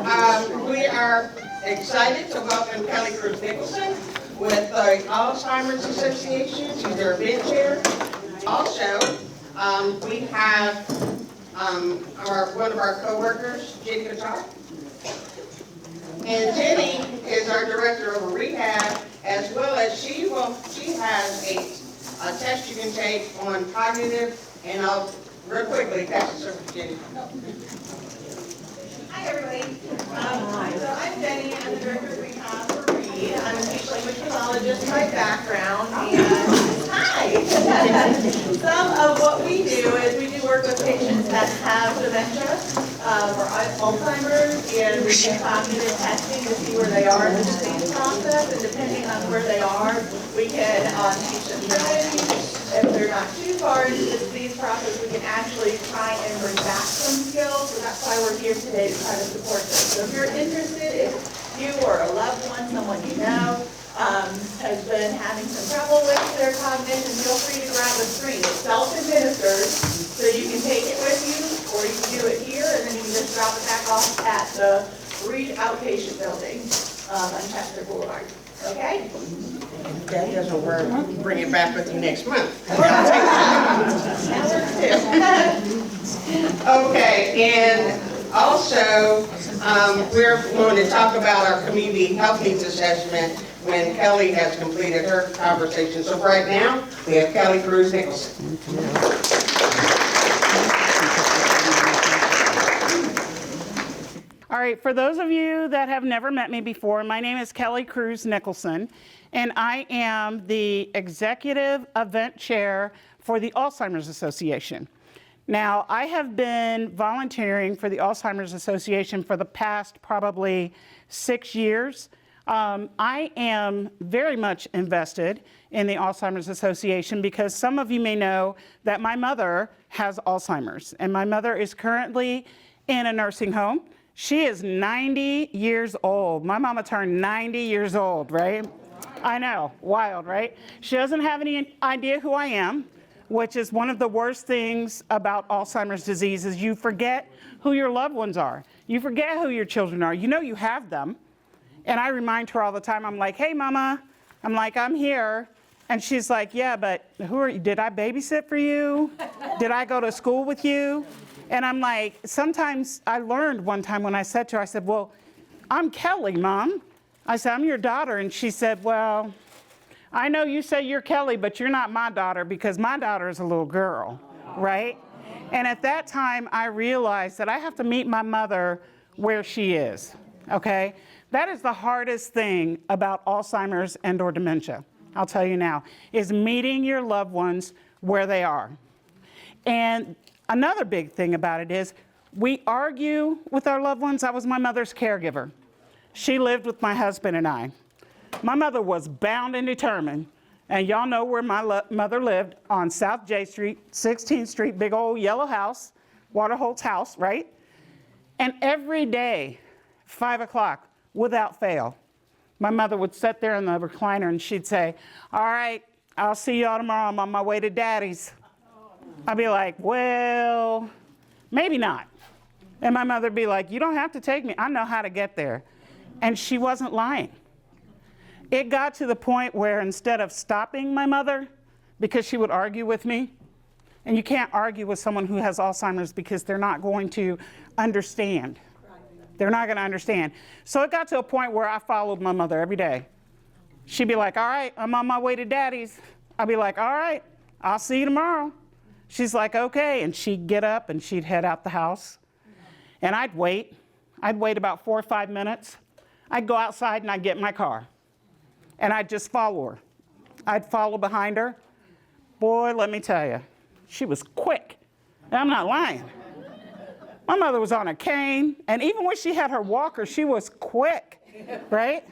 We are excited to welcome Kelley Cruse-Nicholson with the Alzheimer's Association. She's their event chair. Also, we have one of our co-workers, Jenny Guitar. And Jenny is our director of rehab, as well as she has a test you can take on cognitive, and I'll real quickly pass this over to Jenny. Hi everybody. So I'm Jenny. I'm the director of rehab for Reid. I'm a speech language pathologist by background, and hi. Some of what we do is we do work with patients that have dementia or Alzheimer's, and we do cognitive testing to see where they are in the disease process, and depending on where they are, we can teach them strategies. If they're not too far into the disease process, we can actually try and bring back some skills. So that's why we're here today to try to support them. So if you're interested, if you or a loved one, someone you know, has been having some trouble with their cognition, feel free to grab a screen. It's self-administered, so you can take it with you, or you can do it here, and then you can just drop it back off at the Reid outpatient building on Chester Boulevard. Okay? If that doesn't work, bring it back with you next month. Okay, and also, we're going to talk about our community health needs assessment when Kelley has completed her conversation. So right now, we have Kelley Cruse-Nicholson. All right, for those of you that have never met me before, my name is Kelley Cruse-Nicholson, and I am the Executive Event Chair for the Alzheimer's Association. Now, I have been volunteering for the Alzheimer's Association for the past probably 6 years. I am very much invested in the Alzheimer's Association because some of you may know that my mother has Alzheimer's, and my mother is currently in a nursing home. She is 90 years old. My mama turned 90 years old, right? I know, wild, right? She doesn't have any idea who I am, which is one of the worst things about Alzheimer's disease is you forget who your loved ones are. You forget who your children are. You know you have them. And I remind her all the time, I'm like, hey, mama, I'm here. And she's like, yeah, but who are you? Did I babysit for you? Did I go to school with you? And I'm like, sometimes I learned one time when I said to her, I said, well, I'm Kelley, Mom. I said, I'm your daughter. And she said, well, I know you say you're Kelley, but you're not my daughter because my daughter is a little girl, right? And at that time, I realized that I have to meet my mother where she is, okay? That is the hardest thing about Alzheimer's and or dementia, I'll tell you now, is meeting your loved ones where they are. And another big thing about it is we argue with our loved ones. I was my mother's caregiver. She lived with my husband and I. My mother was bound and determined, and y'all know where my mother lived, on South J Street, 16th Street, big old yellow house, Waterholt's house, right? And every day, 5 o'clock, without fail, my mother would sit there in the recliner and she'd say, all right, I'll see y'all tomorrow. I'm on my way to Daddy's. I'd be like, well, maybe not. And my mother'd be like, you don't have to take me. I know how to get there. And she wasn't lying. It got to the point where instead of stopping my mother, because she would argue with me, and you can't argue with someone who has Alzheimer's because they're not going to understand. They're not going to understand. So it got to a point where I followed my mother every day. She'd be like, all right, I'm on my way to Daddy's. I'd be like, all right, I'll see you tomorrow. She's like, okay. And she'd get up and she'd head out the house. And I'd wait. I'd wait about 4 or 5 minutes. I'd go outside and I'd get in my car. And I'd just follow her. I'd follow behind her. Boy, let me tell you, she was quick. And I'm not lying. My mother was on a cane, and even when she had her walker, she was quick, right?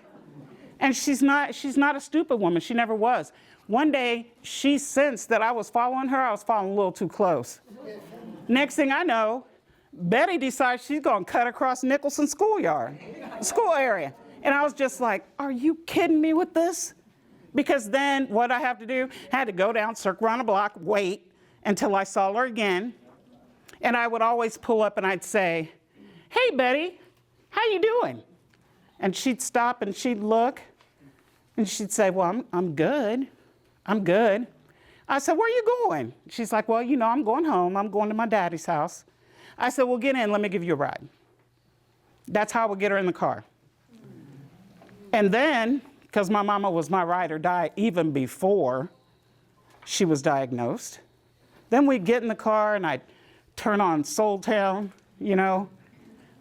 And she's not a stupid woman. She never was. One day, she sensed that I was following her. I was following a little too close. Next thing I know, Betty decides she's going to cut across Nicholson school area. And I was just like, are you kidding me with this? Because then what I have to do, I had to go down, circle around the block, wait until I saw her again. And I would always pull up and I'd say, hey, Betty, how you doing? And she'd stop and she'd look and she'd say, well, I'm good. I'm good. I said, where are you going? She's like, well, you know, I'm going home. I'm going to my daddy's house. I said, well, get in. Let me give you a ride. That's how I would get her in the car. And then, because my mama was my ride or die even before she was diagnosed, then we'd get in the car and I'd turn on Soul Town, you know,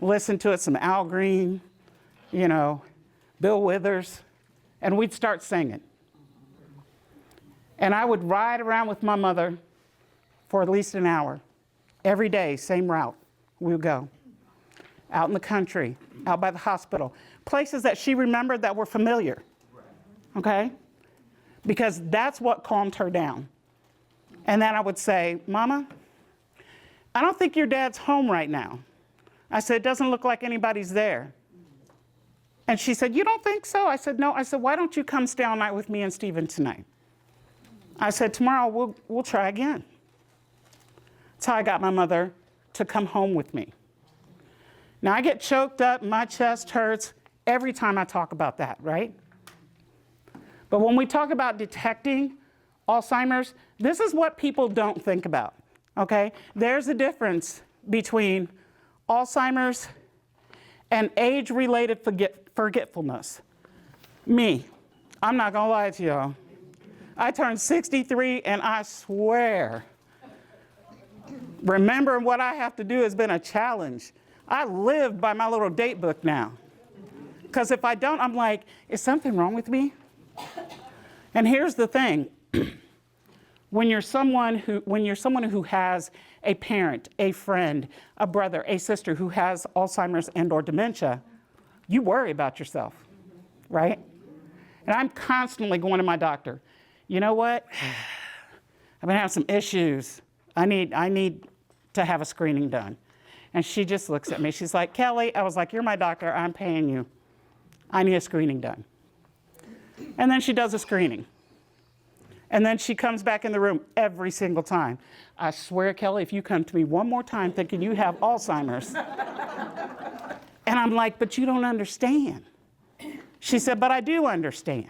listen to it, some Al Green, you know, Bill Withers, and we'd start singing. And I would ride around with my mother for at least an hour. Every day, same route, we would go. Out in the country, out by the hospital, places that she remembered that were familiar, okay? Because that's what calmed her down. And then I would say, Mama, I don't think your dad's home right now. I said, it doesn't look like anybody's there. And she said, you don't think so? I said, no. I said, why don't you come stay all night with me and Stephen tonight? I said, tomorrow we'll try again. That's how I got my mother to come home with me. Now I get choked up, my chest hurts every time I talk about that, right? But when we talk about detecting Alzheimer's, this is what people don't think about, okay? There's a difference between Alzheimer's and age-related forgetfulness. Me, I'm not gonna lie to y'all. I turned 63 and I swear, remembering what I have to do has been a challenge. I live by my little date book now. Because if I don't, I'm like, is something wrong with me? And here's the thing. When you're someone who has a parent, a friend, a brother, a sister who has Alzheimer's and/or dementia, you worry about yourself, right? And I'm constantly going to my doctor. You know what? I've been having some issues. I need to have a screening done. And she just looks at me. She's like, Kelley, I was like, you're my doctor. I'm paying you. I need a screening done. And then she does a screening. And then she comes back in the room every single time. I swear, Kelley, if you come to me one more time thinking you have Alzheimer's. And I'm like, but you don't understand. She said, but I do understand.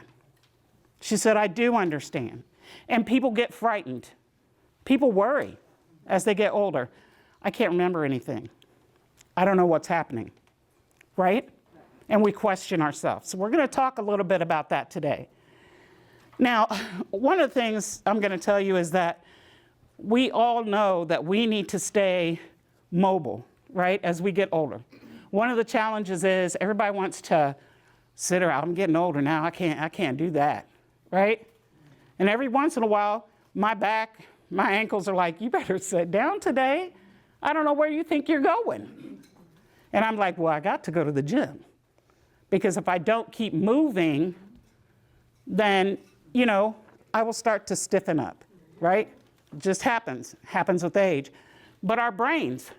She said, I do understand. And people get frightened. People worry as they get older. I can't remember anything. I don't know what's happening, right? And we question ourselves. So we're going to talk a little bit about that today. Now, one of the things I'm going to tell you is that we all know that we need to stay mobile, right, as we get older. One of the challenges is everybody wants to sit around. I'm getting older now. I can't do that, right? And every once in a while, my back, my ankles are like, you better sit down today. I don't know where you think you're going. And I'm like, well, I got to go to the gym. Because if I don't keep moving, then, you know, I will start to stiffen up, right? It just happens with age. But our brains,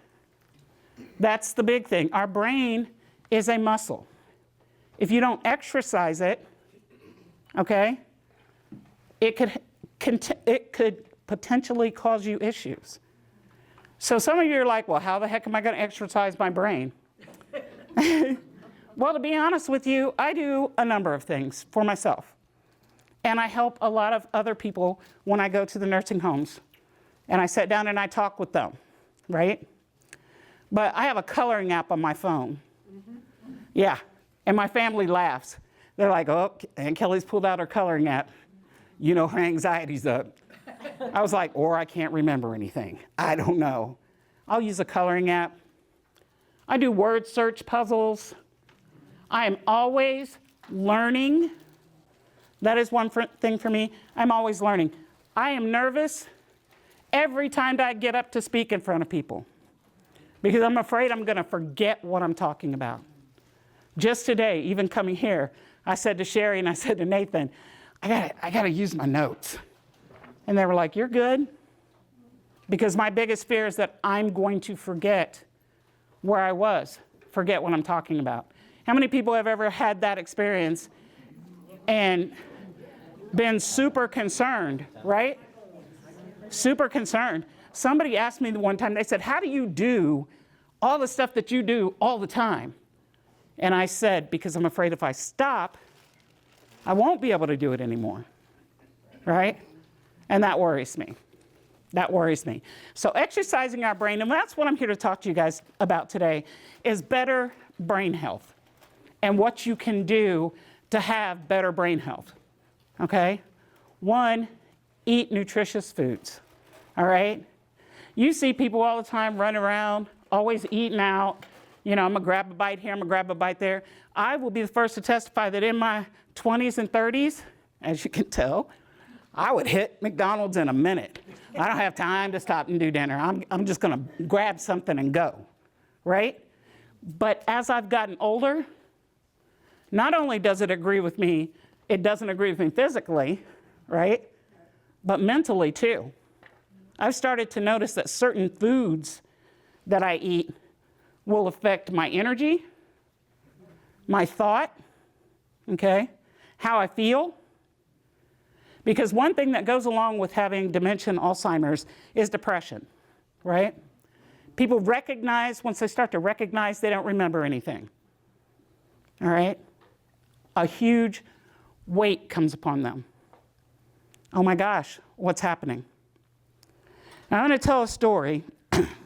that's the big thing. Our brain is a muscle. If you don't exercise it, okay, it could potentially cause you issues. So some of you are like, well, how the heck am I going to exercise my brain? Well, to be honest with you, I do a number of things for myself. And I help a lot of other people when I go to the nursing homes. And I sit down and I talk with them, right? But I have a coloring app on my phone. Yeah, and my family laughs. They're like, oh, and Kelley's pulled out her coloring app. You know, her anxiety's up. I was like, or I can't remember anything. I don't know. I'll use a coloring app. I do word search puzzles. I am always learning. That is one thing for me. I'm always learning. I am nervous every time I get up to speak in front of people because I'm afraid I'm going to forget what I'm talking about. Just today, even coming here, I said to Sherry and I said to Nathan, I got to use my notes. And they were like, you're good. Because my biggest fear is that I'm going to forget where I was, forget what I'm talking about. How many people have ever had that experience and been super concerned, right? Super concerned. Somebody asked me the one time, they said, how do you do all the stuff that you do all the time? And I said, because I'm afraid if I stop, I won't be able to do it anymore, right? And that worries me. That worries me. So exercising our brain, and that's what I'm here to talk to you guys about today, is better brain health and what you can do to have better brain health, okay? One, eat nutritious foods, all right? You see people all the time running around, always eating out. You know, I'm gonna grab a bite here, I'm gonna grab a bite there. I will be the first to testify that in my 20s and 30s, as you can tell, I would hit McDonald's in a minute. I don't have time to stop and do dinner. I'm just gonna grab something and go, right? But as I've gotten older, not only does it agree with me, it doesn't agree with me physically, right? But mentally too. I've started to notice that certain foods that I eat will affect my energy, my thought, okay, how I feel. Because one thing that goes along with having dementia and Alzheimer's is depression, right? People recognize, once they start to recognize, they don't remember anything, all right? A huge weight comes upon them. Oh my gosh, what's happening? Now, I'm going to tell a story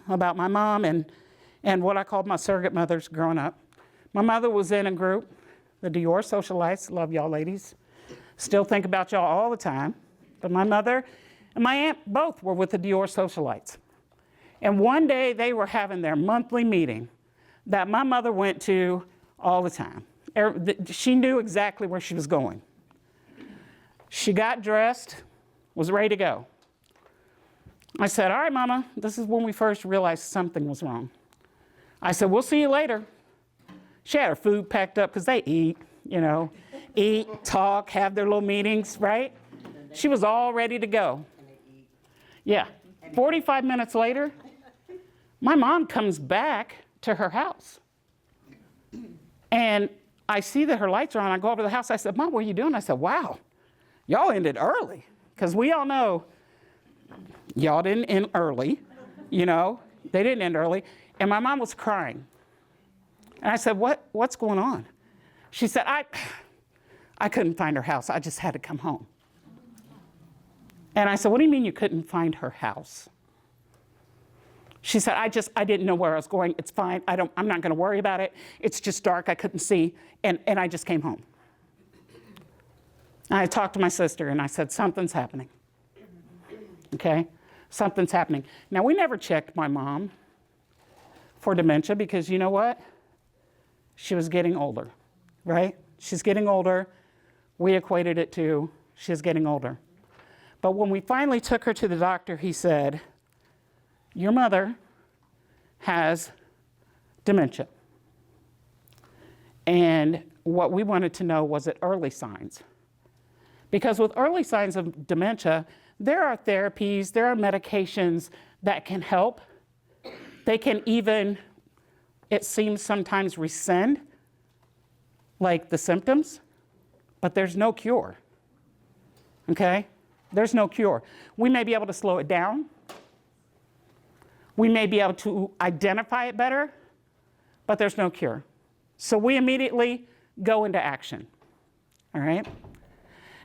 about my mom and what I called my surrogate mothers growing up. My mother was in a group, the Dior Socialites. Love y'all ladies. Still think about y'all all the time. But my mother and my aunt both were with the Dior Socialites. And one day they were having their monthly meeting that my mother went to all the time. She knew exactly where she was going. She got dressed, was ready to go. I said, all right, Mama, this is when we first realized something was wrong. I said, we'll see you later. She had her food packed up because they eat, you know, eat, talk, have their little meetings, right? She was all ready to go. Yeah. 45 minutes later, my mom comes back to her house. And I see that her lights are on. I go over to the house. I said, Mom, what are you doing? I said, wow, y'all ended early. Because we all know y'all didn't end early, you know. They didn't end early. And my mom was crying. And I said, what's going on? She said, I couldn't find her house. I just had to come home. And I said, what do you mean you couldn't find her house? She said, I didn't know where I was going. It's fine. I'm not going to worry about it. It's just dark. I couldn't see. And I just came home. I talked to my sister and I said, something's happening. Okay? Something's happening. Now, we never checked my mom for dementia because you know what? She was getting older, right? She's getting older. We equated it to she's getting older. But when we finally took her to the doctor, he said, your mother has dementia. And what we wanted to know was it early signs. Because with early signs of dementia, there are therapies, there are medications that can help. They can even, it seems sometimes, rescind, like the symptoms, but there's no cure, okay? There's no cure. We may be able to slow it down. We may be able to identify it better, but there's no cure. So we immediately go into action, all right?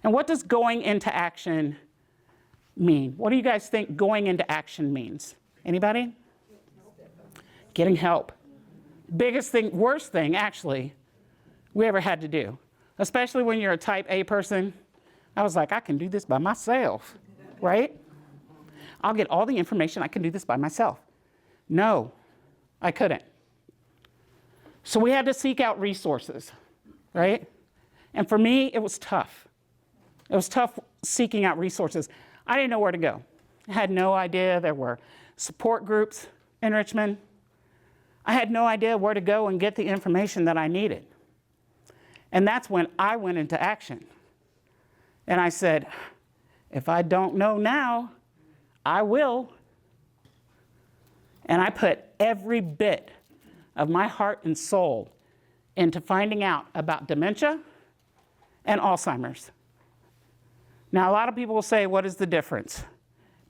And what does going into action mean? What do you guys think going into action means? Anybody? Getting help. Biggest thing, worst thing, actually, we ever had to do, especially when you're a type A person. I was like, I can do this by myself, right? I'll get all the information. I can do this by myself. No, I couldn't. So we had to seek out resources, right? And for me, it was tough. It was tough seeking out resources. I didn't know where to go. I had no idea there were support groups in Richmond. I had no idea where to go and get the information that I needed. And that's when I went into action. And I said, if I don't know now, I will. And I put every bit of my heart and soul into finding out about dementia and Alzheimer's. Now, a lot of people will say, what is the difference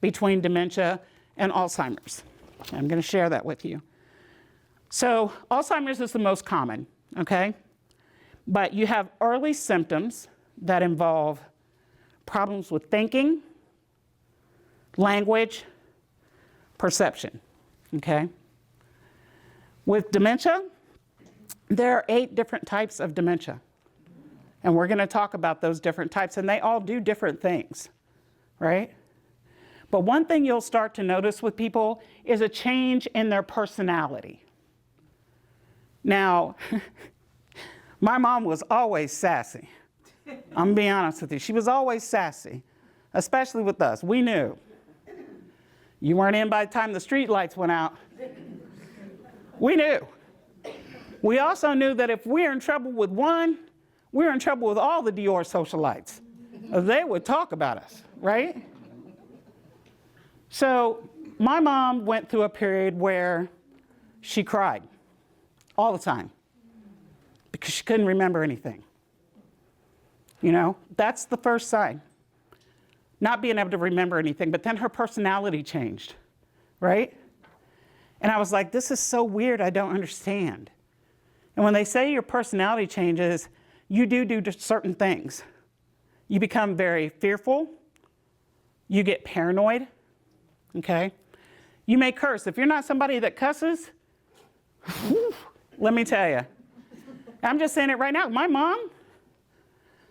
between dementia and Alzheimer's? I'm going to share that with you. So Alzheimer's is the most common. okay? But you have early symptoms that involve problems with thinking, language, perception, okay? With dementia, there are 8 different types of dementia. And we're gonna talk about those different types, and they all do different things, right? But one thing you'll start to notice with people is a change in their personality. Now, my mom was always sassy. I'm gonna be honest with you. She was always sassy, especially with us. We knew. You weren't in by the time the street lights went out. We knew. We also knew that if we're in trouble with one, we're in trouble with all the Dior socialites. They would talk about us, right? So my mom went through a period where she cried all the time because she couldn't remember anything. You know, that's the first sign. Not being able to remember anything, but then her personality changed, right? And I was like, this is so weird, I don't understand. And when they say your personality changes, you do certain things. You become very fearful. You get paranoid, okay? You may curse. If you're not somebody that cusses, let me tell you. I'm just saying it right now. My mom,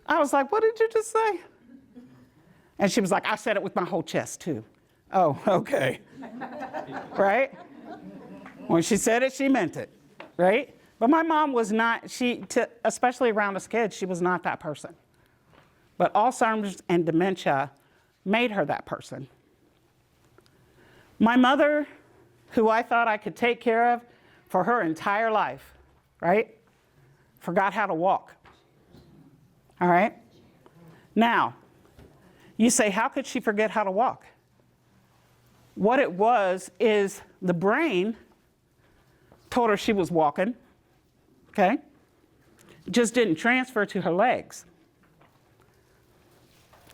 I was like, what did you just say? And she was like, I said it with my whole chest too. Oh, okay. Right? When she said it, she meant it, right? But my mom was not, especially around us kids, she was not that person. But Alzheimer's and dementia made her that person. My mother, who I thought I could take care of for her entire life, right? Forgot how to walk. All right? Now, you say, how could she forget how to walk? What it was is the brain told her she was walking, okay? Just didn't transfer to her legs.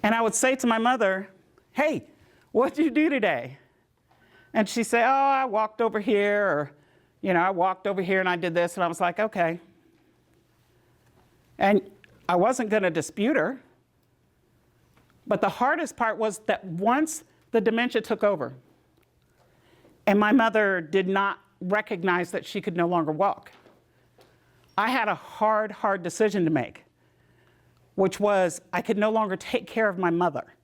And I would say to my mother, hey, what'd you do today? And she'd say, oh, I walked over here, or, I walked over here and I did this. And I was like, okay. And I wasn't going to dispute her. But the hardest part was that once the dementia took over, and my mother did not recognize that she could no longer walk, I had a hard decision to make, which was I could no longer take care of my mother.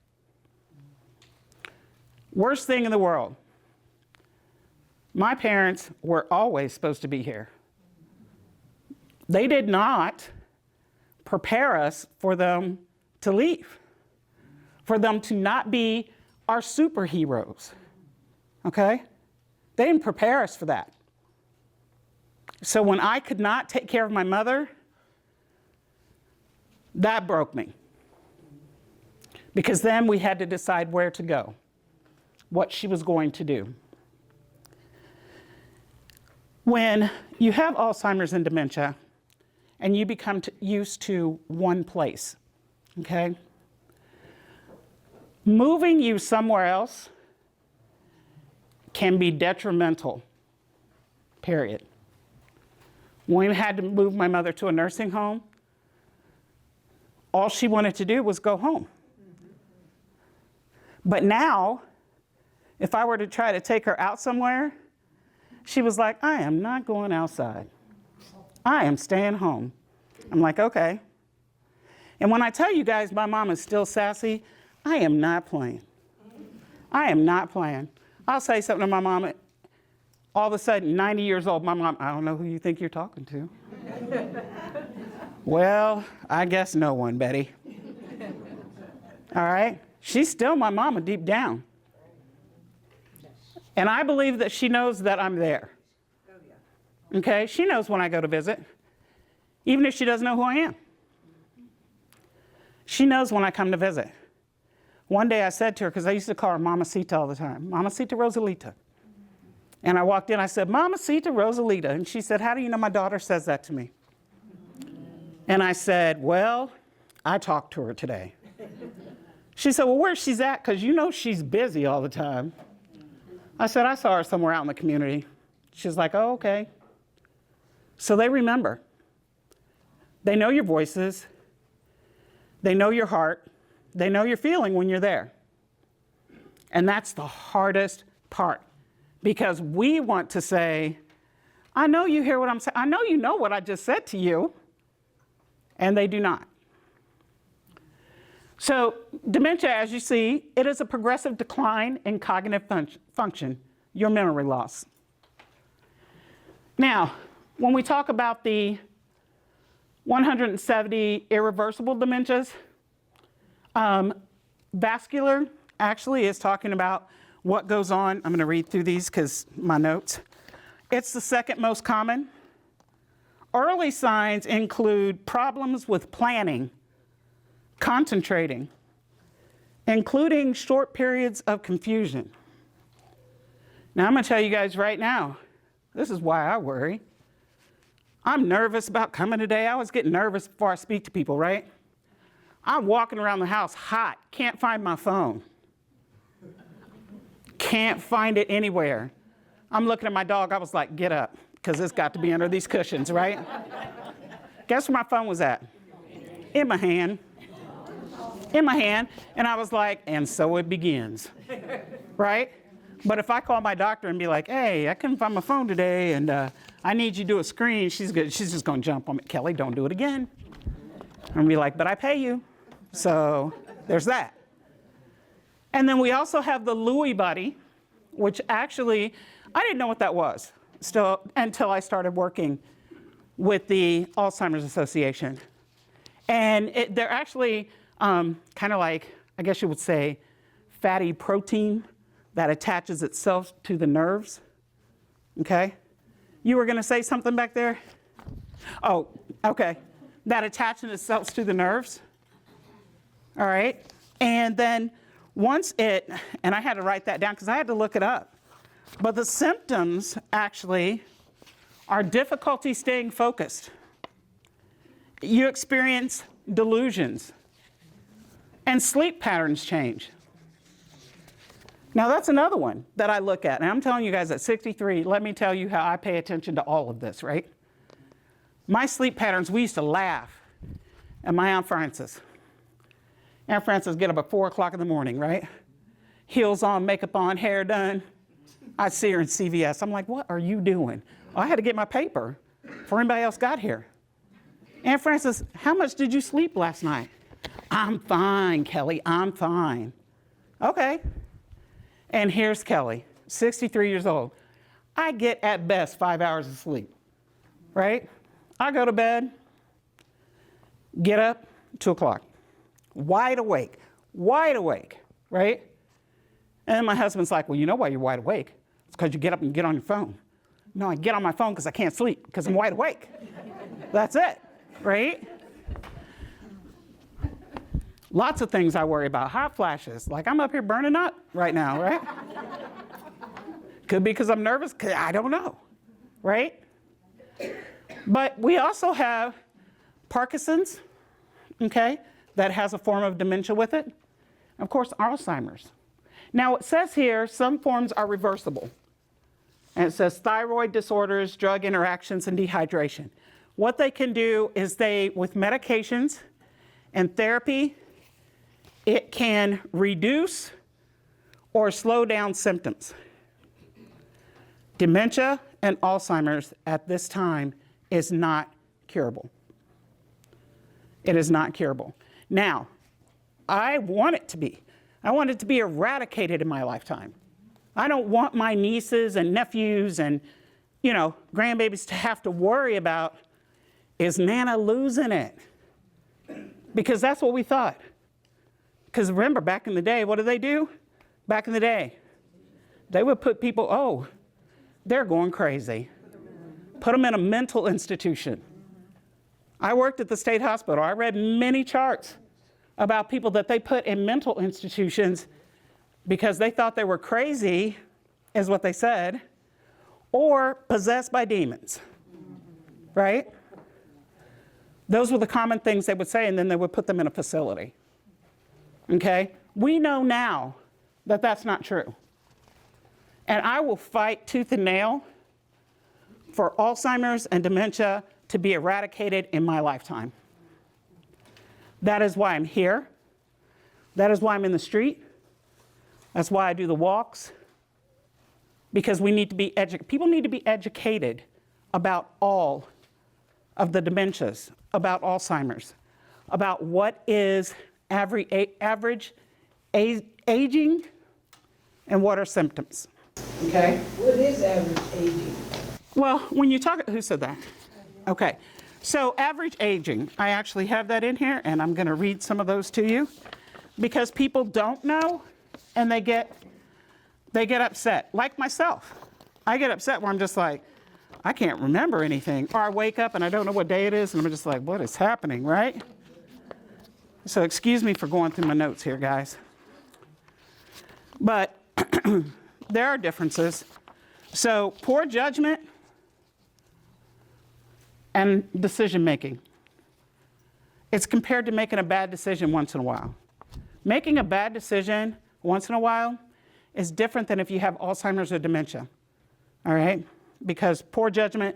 Worst thing in the world. My parents were always supposed to be here. They did not prepare us for them to leave, for them to not be our superheroes, okay? They didn't prepare us for that. So when I could not take care of my mother, that broke me. Because then we had to decide where to go, what she was going to do. When you have Alzheimer's and dementia, and you become used to one place, okay? Moving you somewhere else can be detrimental, period. When we had to move my mother to a nursing home, all she wanted to do was go home. But now, if I were to try to take her out somewhere, she was like, I am not going outside. I am staying home. I'm like, okay. And when I tell you guys my mom is still sassy, I am not playing. I am not playing. I'll say something to my mom, all of a sudden, 90 years old, my mom, I don't know who you think you're talking to. Well, I guess no one, Betty. All right? She's still my mama deep down. And I believe that she knows that I'm there. Okay? She knows when I go to visit, even if she doesn't know who I am. She knows when I come to visit. One day I said to her, because I used to call her Mamacita all the time, Mamacita Rosalita. And I walked in, I said, Mamacita Rosalita. And she said, how do you know my daughter says that to me? And I said, well, I talked to her today. She said, well, where's she at? Because you know she's busy all the time. I said, I saw her somewhere out in the community. She's like, oh, okay. So they remember. They know your voices. They know your heart. They know your feeling when you're there. And that's the hardest part, because we want to say, I know you hear what I'm saying. I know you know what I just said to you. And they do not. So dementia, as you see, it is a progressive decline in cognitive function, your memory loss. Now, when we talk about the 170 irreversible dementias, vascular actually is talking about what goes on. I'm going to read through these because my notes. It's the second most common. Early signs include problems with planning, concentrating, including short periods of confusion. Now, I'm going to tell you guys right now, this is why I worry. I'm nervous about coming today. I was getting nervous before I speak to people, right? I'm walking around the house hot, can't find my phone. Can't find it anywhere. I'm looking at my dog, I was like, get up, because it's got to be under these cushions, right? Guess where my phone was at? In my hand. In my hand. And I was like, and so it begins, right? But if I call my doctor and be like, hey, I couldn't find my phone today, and I need you to do a screen, she's just going to jump on me. Kelly, don't do it again. And be like, but I pay you. So there's that. And then we also have the Lewy body, which actually, I didn't know what that was still until I started working with the Alzheimer's Association. And they're actually kind of like, I guess you would say, fatty protein that attaches itself to the nerves. Okay? You were going to say something back there? Oh, okay. That attaches itself to the nerves. All right? And then once it, and I had to write that down because I had to look it up. But the symptoms actually are difficulty staying focused. You experience delusions, and sleep patterns change. Now that's another one that I look at, and I'm telling you guys at 63, let me tell you how I pay attention to all of this, right? My sleep patterns, we used to laugh at my Aunt Frances. Aunt Frances get up at 4 o'clock in the morning, right? Heels on, makeup on, hair done. I'd see her in CVS. I'm like, what are you doing? Oh, I had to get my paper before anybody else got here. Aunt Frances, how much did you sleep last night? I'm fine, Kelly, I'm fine. Okay. And here's Kelly, 63 years old. I get at best 5 hours of sleep, right? I go to bed, get up, 2 o'clock, wide awake, right? And my husband's like, well, you know why you're wide awake? It's because you get up and get on your phone. No, I get on my phone because I can't sleep, because I'm wide awake. That's it, right? Lots of things I worry about. Hot flashes, like I'm up here burning up right now, right? Could be because I'm nervous, I don't know, right? But we also have Parkinson's, okay, that has a form of dementia with it. Of course, Alzheimer's. Now it says here, some forms are reversible. And it says thyroid disorders, drug interactions, and dehydration. What they can do is with medications and therapy, it can reduce or slow down symptoms. Dementia and Alzheimer's at this time is not curable. It is not curable. Now, I want it to be. I want it to be eradicated in my lifetime. I don't want my nieces and nephews and, grandbabies to have to worry about, is Nana losing it? Because that's what we thought. Because remember, back in the day, what did they do? Back in the day, they would put people, they're going crazy. Put them in a mental institution. I worked at the state hospital. I read many charts about people that they put in mental institutions because they thought they were crazy, is what they said, or possessed by demons, right? Those were the common things they would say, and then they would put them in a facility, okay? We know now that that's not true. And I will fight tooth and nail for Alzheimer's and dementia to be eradicated in my lifetime. That is why I'm here. That is why I'm in the street. That's why I do the walks. Because we need to be people need to be educated about all of the dementias, about Alzheimer's, about what is average aging and what are symptoms. Okay? What is average aging? Well, when you talk, who said that? Okay. So average aging, I actually have that in here, and I'm going to read some of those to you because people don't know and they get upset. Like myself. I get upset where I'm just like, I can't remember anything. Or I wake up and I don't know what day it is, and I'm just like, what is happening, right? So excuse me for going through my notes here, guys. But there are differences. So poor judgment and decision making. It's compared to making a bad decision once in a while. Making a bad decision once in a while is different than if you have Alzheimer's or dementia, all right? Because poor judgment,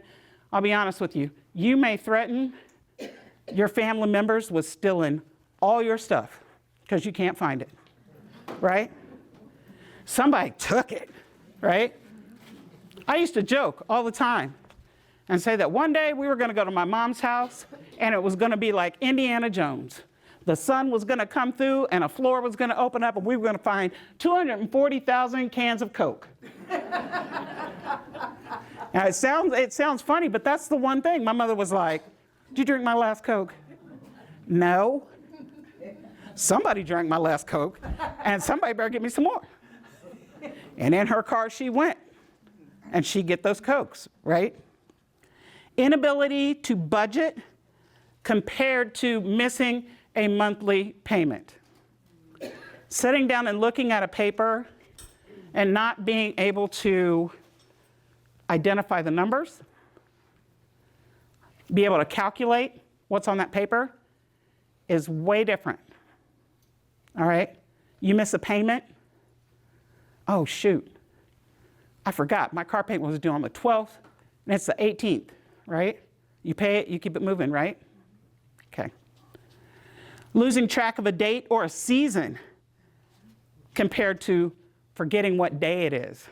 I'll be honest with you, you may threaten your family members with stealing all your stuff because you can't find it, right? Somebody took it, right? I used to joke all the time and say that one day we were going to go to my mom's house and it was going to be like Indiana Jones. The sun was going to come through and a floor was going to open up and we were going to find 240,000 cans of Coke. Now it sounds funny, but that's the one thing. My mother was like, "Did you drink my last Coke?" No. Somebody drank my last Coke and somebody better get me some more. And in her car she went and she'd get those Cokes, right? Inability to budget compared to missing a monthly payment. Sitting down and looking at a paper and not being able to identify the numbers, be able to calculate what's on that paper is way different. All right? You miss a payment. Oh, shoot. I forgot. My car payment was due on the 12th, and it's the 18th, right? You pay it, you keep it moving, right? Okay. Losing track of a date or a season compared to forgetting what day it is.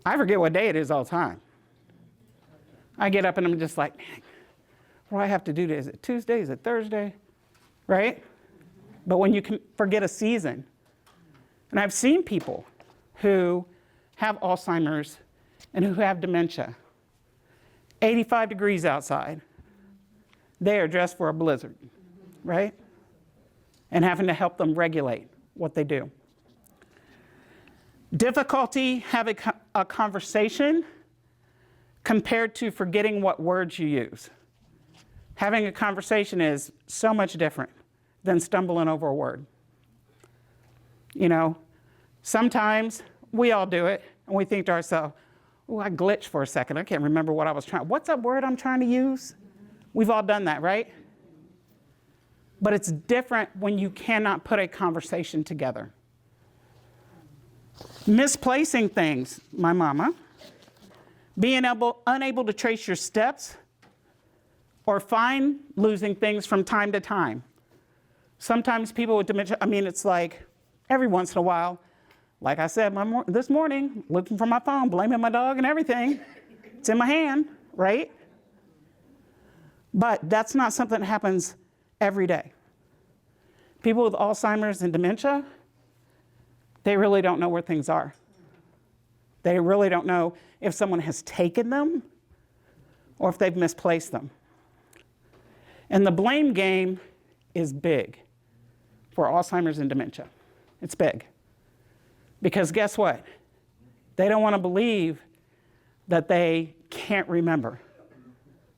I forget what day it is all the time. I get up and I'm just like, man, what do I have to do today? Is it Tuesday? Is it Thursday? Right? But when you can forget a season, and I've seen people who have Alzheimer's and who have dementia, 85 degrees outside, they are dressed for a blizzard, right? And having to help them regulate what they do. Difficulty having a conversation compared to forgetting what words you use. Having a conversation is so much different than stumbling over a word. You know, sometimes we all do it and we think to ourselves, oh, I glitched for a second. I can't remember what I was what's that word I'm trying to use? We've all done that, right? But it's different when you cannot put a conversation together. Misplacing things, my mama. Being unable to trace your steps or losing things from time to time. Sometimes people with dementia, it's like every once in a while, like I said this morning, looking for my phone, blaming my dog and everything. It's in my hand, right? But that's not something that happens every day. People with Alzheimer's and dementia, they really don't know where things are. They really don't know if someone has taken them or if they've misplaced them. And the blame game is big for Alzheimer's and dementia. It's big. Because guess what? They don't want to believe that they can't remember.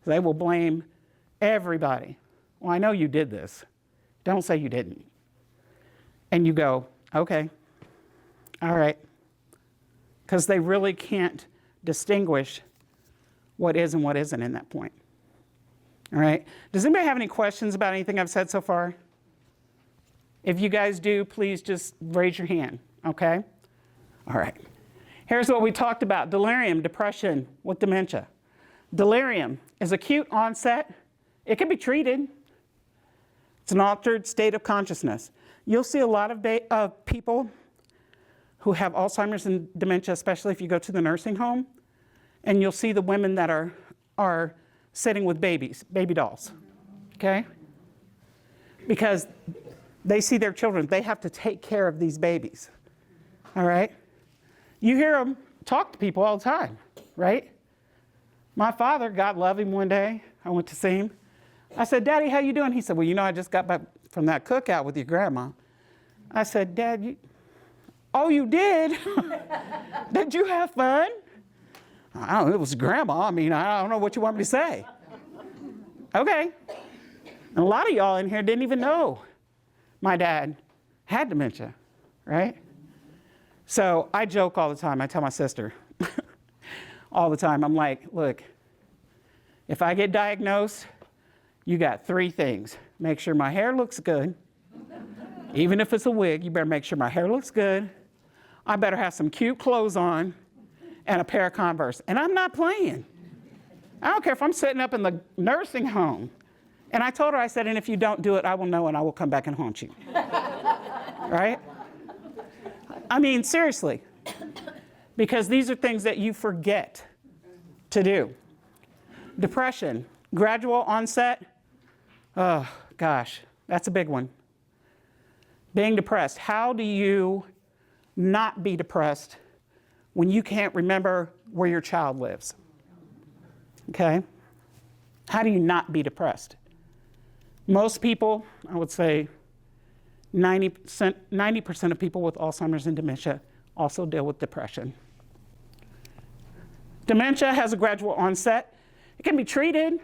They will blame everybody. Well, I know you did this. Don't say you didn't. And you go, okay, all right. Because they really can't distinguish what is and what isn't in that point. All right? Does anybody have any questions about anything I've said so far? If you guys do, please just raise your hand, okay? All right. Here's what we talked about: delirium, depression with dementia. Delirium is acute onset. It can be treated. It's an altered state of consciousness. You'll see a lot of people who have Alzheimer's and dementia, especially if you go to the nursing home, and you'll see the women that are sitting with babies, baby dolls, okay? Because they see their children. They have to take care of these babies, all right? You hear them talk to people all the time, right? My father, God love him, one day, I went to see him. I said, Daddy, how you doing? He said, well, you know, I just got back from that cookout with your grandma. I said, Dad, oh, you did? Did you have fun? I don't know, it was grandma. I mean, I don't know what you want me to say. Okay. And a lot of y'all in here didn't even know my dad had dementia, right? So I joke all the time. I tell my sister all the time, I'm like, look, if I get diagnosed, you got 3 things. Make sure my hair looks good. Even if it's a wig, you better make sure my hair looks good. I better have some cute clothes on and a pair of Converse. And I'm not playing. I don't care if I'm sitting up in the nursing home. And I told her, I said, and if you don't do it, I will know and I will come back and haunt you. Right? I mean, seriously. Because these are things that you forget to do. Depression, gradual onset. Oh, gosh, that's a big one. Being depressed. How do you not be depressed when you can't remember where your child lives? Okay? How do you not be depressed? Most people, I would say 90% of people with Alzheimer's and dementia also deal with depression. Dementia has a gradual onset. It can be treated.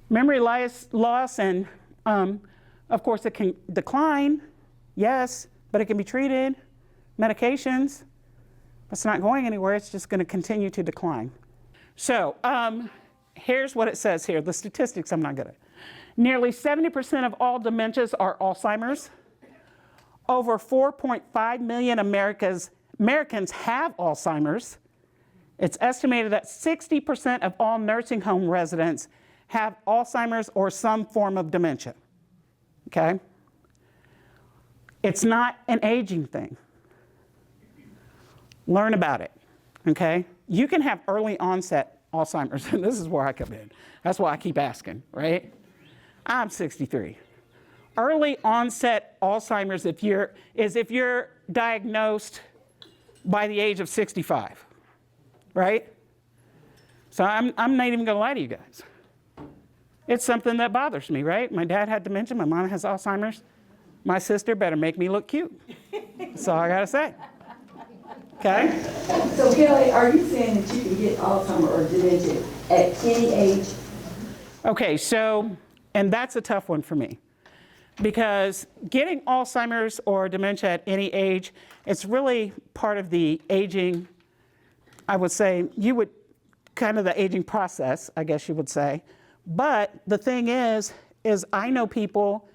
Memory loss and, of course, it can decline, yes, but it can be treated. Medications, it's not going anywhere. It's just going to continue to decline. So here's what it says here. The statistics, I'm not good at. Nearly 70% of all dementias are Alzheimer's. Over 4.5 million Americans have Alzheimer's. It's estimated that 60% of all nursing home residents have Alzheimer's or some form of dementia. Okay? It's not an aging thing. Learn about it. Okay? You can have early onset Alzheimer's, and this is where I come in. That's why I keep asking, right? I'm 63. Early onset Alzheimer's is if you're diagnosed by the age of 65, right? So I'm not even gonna lie to you guys. It's something that bothers me, right? My dad had dementia, my mom has Alzheimer's. My sister better make me look cute. That's all I gotta say. Okay? So Kelley, are you saying that you can get Alzheimer's or dementia at any age? Okay, so, and that's a tough one for me. Because getting Alzheimer's or dementia at any age, it's really part of the aging, I would say, kind of the aging process, I guess you would say. But the thing is I know people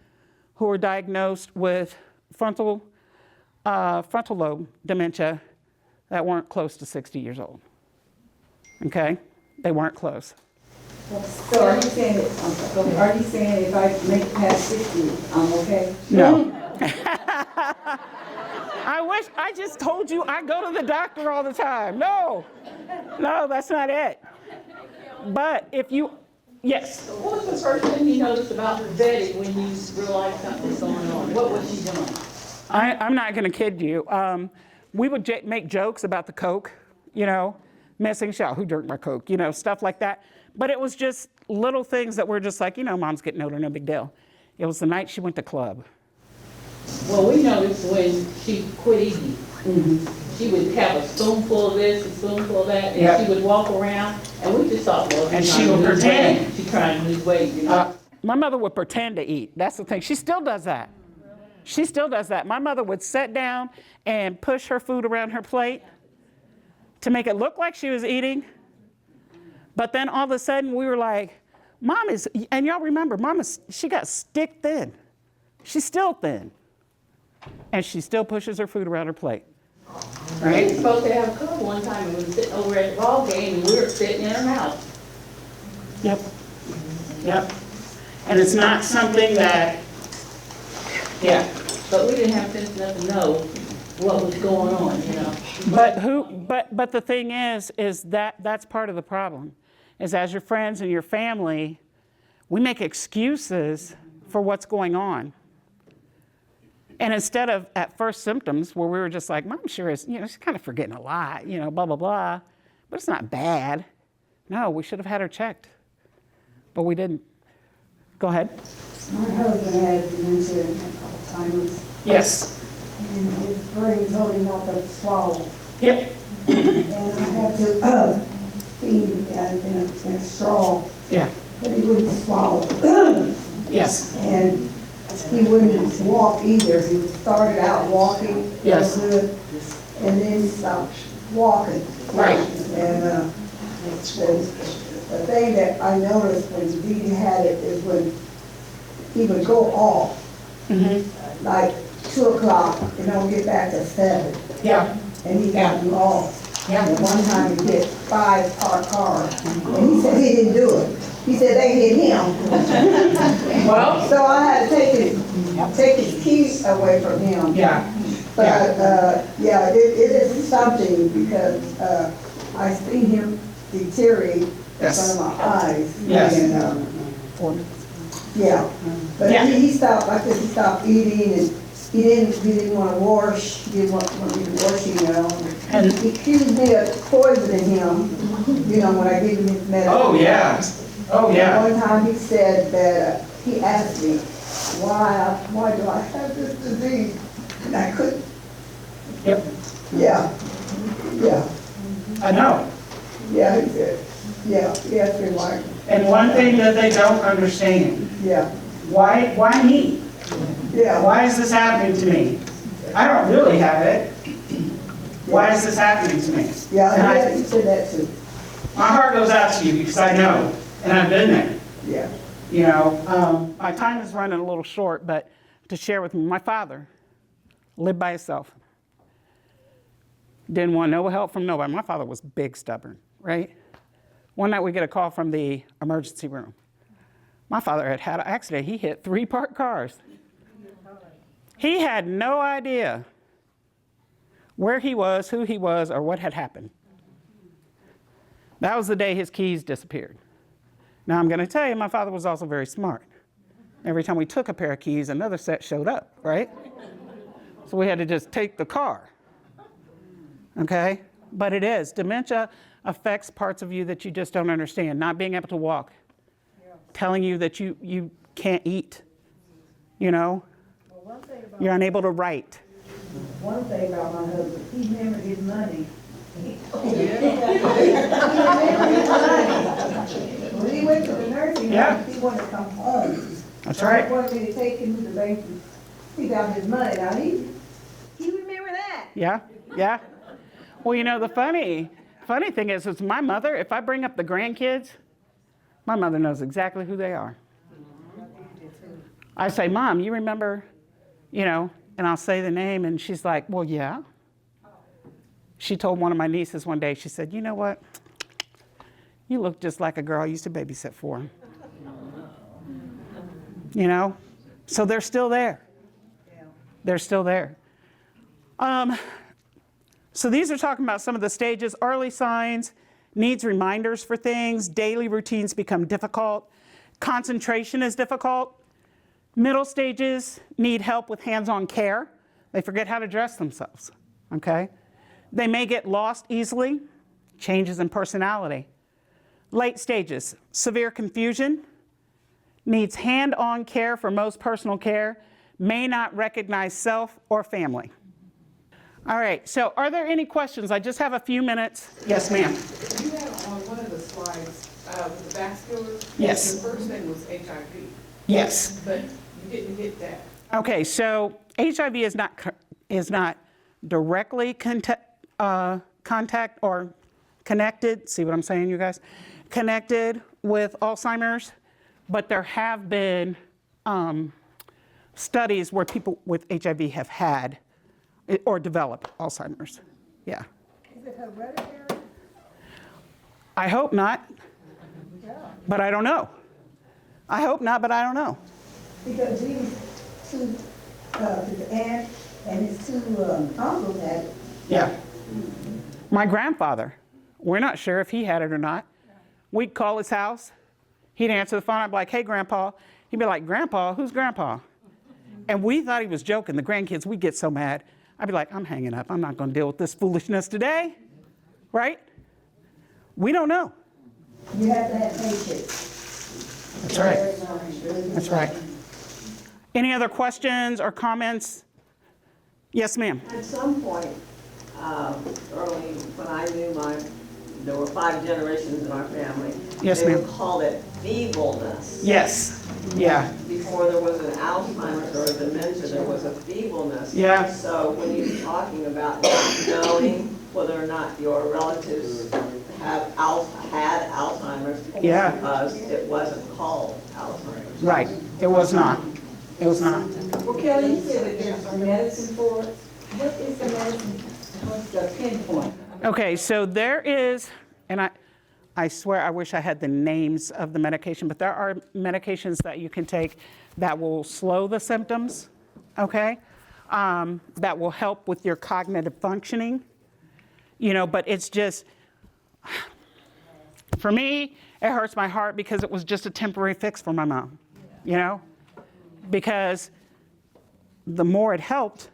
who are diagnosed with frontal lobe dementia that weren't close to 60 years old. Okay? They weren't close. So are you saying if I make it past 60, I'm okay? No. I just told you I go to the doctor all the time. No, that's not it. But if you, yes. What was the first thing you noticed about Betty when you realized something was going on? What was she doing? I'm not going to kid you. We would make jokes about the Coke, missing shell, who drank my Coke, stuff like that. But it was just little things that were just like, mom's getting older, no big deal. It was the night she went to club. Well, we noticed when she quit eating. Mm-hmm. She would have a spoonful of this, a spoonful of that, and she would walk around, and we just thought, well, and she would pretend. She's trying to lose weight, My mother would pretend to eat. That's the thing. She still does that. She still does that. My mother would sit down and push her food around her plate to make it look like she was eating. But then all of a sudden we were like, Mom is, and y'all remember, she got stick thin. She's still thin. And she still pushes her food around her plate. We were right? supposed to have a couple one time, and we were sitting over at the ball game, and we were sitting in her house. Yep. Yep. And it's not something that, yeah. But we didn't have sense enough to know what was going on, you know? But the thing is that that's part of the problem, is as your friends and your family, we make excuses for what's going on. And instead of at first symptoms where we were just like, Mom sure is, she's kind of forgetting a lot, blah, blah, blah, but it's not bad. No, we should have had her checked, but we didn't. Go ahead. My husband had dementia and Alzheimer's, Yes. and his brain told him not to swallow. Yep. And I had to feed him in a straw, Yeah. but he wouldn't swallow. Yes. And he wouldn't walk either. He started out walking real Yes. good, and then he stopped walking. Right. And the thing that I noticed when he had it is when he would go off, Mm-hmm. like 2 o'clock, and don't get back to 7, Yeah. and he got lost. Yeah. And one time he hit 5 parked cars, and he said he didn't do it. He said they hit him. Well. So I had to take his keys away from him. Yeah. But, yeah, it is something because I seen him deteriorate in Yes. front of my eyes. Yes. And, yeah, but Yeah. he stopped, like I said, he stopped eating, and he didn't want to wash, he didn't want me to wash, And- he accused me of poisoning him, when I gave him his medicine. Oh, yeah. Oh, yeah. One time he said that, he asked me, why do I have this disease? And I couldn't, Yep. yeah, I know. he said, he asked me why, And one thing that they don't understand, yeah, why me? yeah. Why is this happening to me? I don't really have it. Why is this happening to me? Yeah, And he said that too, my heart goes out to you because I know, and I've been there. yeah. My time is running a little short, but to share with me, my father lived by himself. Didn't want no help from nobody. My father was big stubborn, right? One night we get a call from the emergency room. My father had an accident. He hit 3 parked cars. He had no idea where he was, who he was, or what had happened. That was the day his keys disappeared. Now I'm going to tell you, my father was also very smart. Every time we took a pair of keys, another set showed up, right? So we had to just take the car. Okay? But it is. Dementia affects parts of you that you just don't understand. Not being able to walk. Telling you that you can't eat. You're unable to write. One thing about my husband, he remembered his money. When he went to the nursing Yeah. home, he wanted to come home. That's So right. he wanted me to take him to the bank and he got his money. Now, he remember that. Yeah? Yeah? Well, the funny thing is my mother, if I bring up the grandkids, my mother knows exactly who they are. I say, Mom, you remember, and I'll say the name, and she's like, well, yeah. She told one of my nieces one day, she said, you know what? You look just like a girl I used to babysit for. So they're still there. They're still there. So these are talking about some of the stages. Early signs, needs reminders for things. Daily routines become difficult. Concentration is difficult. Middle stages need help with hands-on care. They forget how to dress themselves, okay? They may get lost easily, changes in personality. Late stages, severe confusion, needs hand-on care for most personal care, may not recognize self or family. All right, so are there any questions? I just have a few minutes. Yes, ma'am. You had on one of the slides with the vascular. Yes. The first thing was HIV, Yes. but you didn't hit that. Okay, so HIV is not directly contact or connected. See what I'm saying, you guys? Connected with Alzheimer's, but there have been studies where people with HIV have had or developed Alzheimer's. Yeah. Is it hereditary? I hope not, but I don't know. I hope not, but I don't know. Because these two, his aunt and his two uncles had it. Yeah. My grandfather, we're not sure if he had it or not. We'd call his house. He'd answer the phone. I'd be like, hey, Grandpa. He'd be like, Grandpa? Who's Grandpa? And we thought he was joking. The grandkids, we get so mad. I'd be like, I'm hanging up. I'm not going to deal with this foolishness today. Right? We don't know. You have to have patience. That's right. That's right. Any other questions or comments? Yes, ma'am. At some point, early, when I knew there were 5 generations in our family. Yes, They ma'am. would call it feebleness. Yes. Yeah. Before there was an Alzheimer's or a dementia, there was a feebleness. Yeah. So when you're talking about not knowing whether or not your relatives had Alzheimer's, Yeah. because it wasn't called Alzheimer's. Right. It was not. It was not. Well, Kelly, you said that there's some medicine for it. What is the medicine? What's the pinpoint? Okay, so there is, and I swear I wish I had the names of the medication, but there are medications that you can take that will slow the symptoms, okay? That will help with your cognitive functioning, but it's just, for me, it hurts my heart because it was just a temporary fix for my mom, because the more it helped,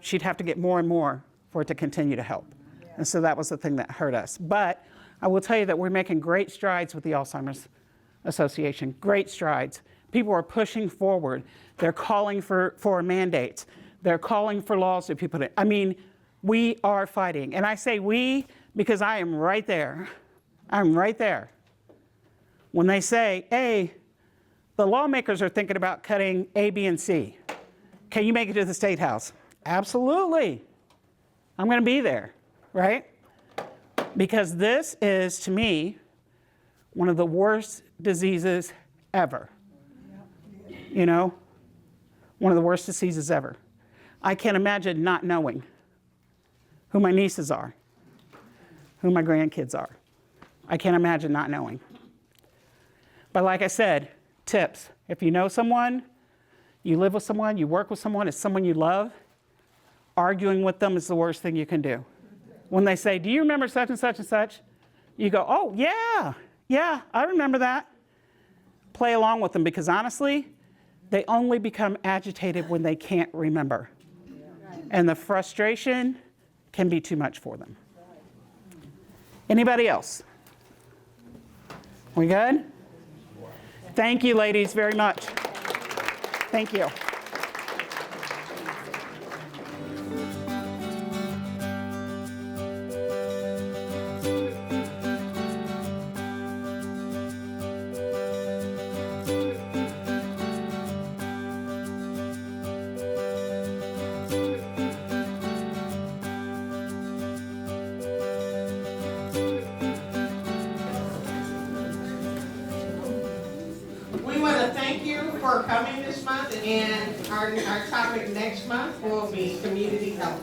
she'd have to get more and more for it to continue to help. And so that was the thing that hurt us. But I will tell you that we're making great strides with the Alzheimer's Association, great strides. People are pushing forward. They're calling for mandates. They're calling for laws that people, we are fighting. And I say we because I am right there. I'm right there. When they say, hey, the lawmakers are thinking about cutting A, B, and C. Can you make it to the State House? Absolutely. I'm going to be there, right? Because this is, to me, one of the worst diseases ever. One of the worst diseases ever. I can't imagine not knowing who my nieces are, who my grandkids are. I can't imagine not knowing. But like I said, tips. If you know someone, you live with someone, you work with someone, it's someone you love, arguing with them is the worst thing you can do. When they say, do you remember such and such and such? You go, oh, yeah, I remember that. Play along with them because honestly, they only become agitated when they can't remember. And the frustration can be too much for them. Anybody else? We good? Thank you, ladies, very much. Thank you. We want to thank you for coming this month, and our topic next month will be community health.